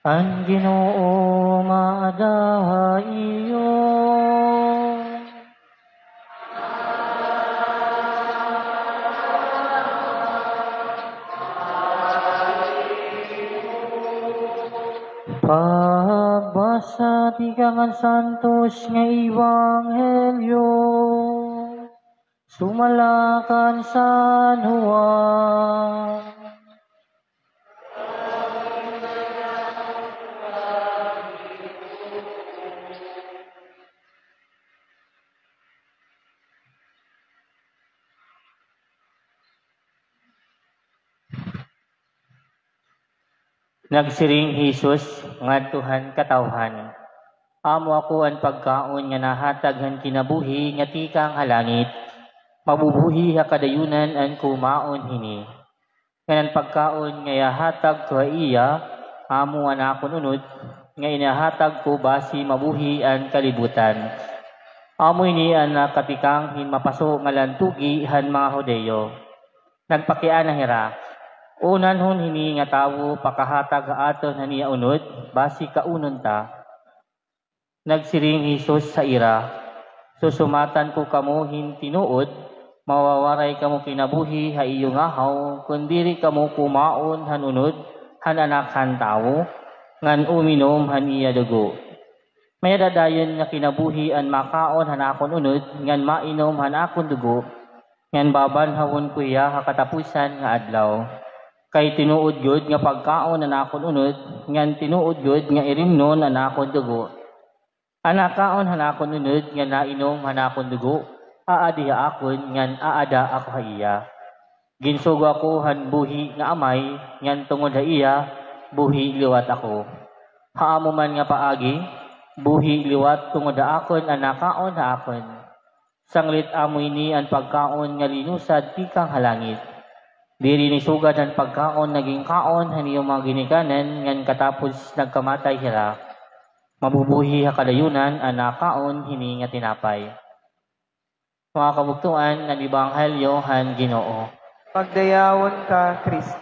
Ang Ginoo maadaha iyo. Pagbasa ti Kangan Santos nga Ebanghelyo. Sumalakan San Juan. Nagsiring Jesus ngadtuhan katawhan. Amo ako ang pagkaon nga nahataghan kinabuhi nga tikang halangit. Mabubuhi ha kadayunan ang kumaon hini. Kanan pagkaon nga yahatag ko iya, amo anakon unod, nga inahatag ko basi mabuhi ang kalibutan. Amo ini ang nakatikang hinmapaso nga lantugi han mga Hudeyo. Nagpakian na hira. Unan hun hini nga tawo pakahatag aton haniya unod, basi kaunon ta. Nagsiring Jesus sa ira, susumatan ko kamo hintinuod, mawawaray kamo kinabuhi ha iyong ahaw, kundiri kamo kumaon han unod, han anak han tawo, ngan uminom han iya dugo. May dadayon nga kinabuhi an makaon han akon unod, ngan mainom han akon dugo, ngan babanhawon ko iya ha katapusan nga adlaw. Kay tinuod yun nga pagkaon na nakon unod, ngan tinuod yun nga irimnon na nakon dugo. Anakaon hanakon unod, nga nainom hanakon dugo, aadiha akon, ngan aada ako ha iya. Ginsugo ako han buhi nga amay, ngan tungod ha iya, buhi liwat ako. Haamo man nga paagi, buhi liwat tungod ha akon, anakaon ha akon. Sanglit amoy ni ang pagkaon nga linusad tikang halangit. Diri ni sugad ang pagkaon naging kaon haniyong mga ginikanan ngan katapos nagkamatay hira. Mabubuhi ha kadayunan ang nakaon hini nga tinapay. Mga kabugtuan ng Ebanghelyo han Ginoo. Pagdayawon ka, Kristo.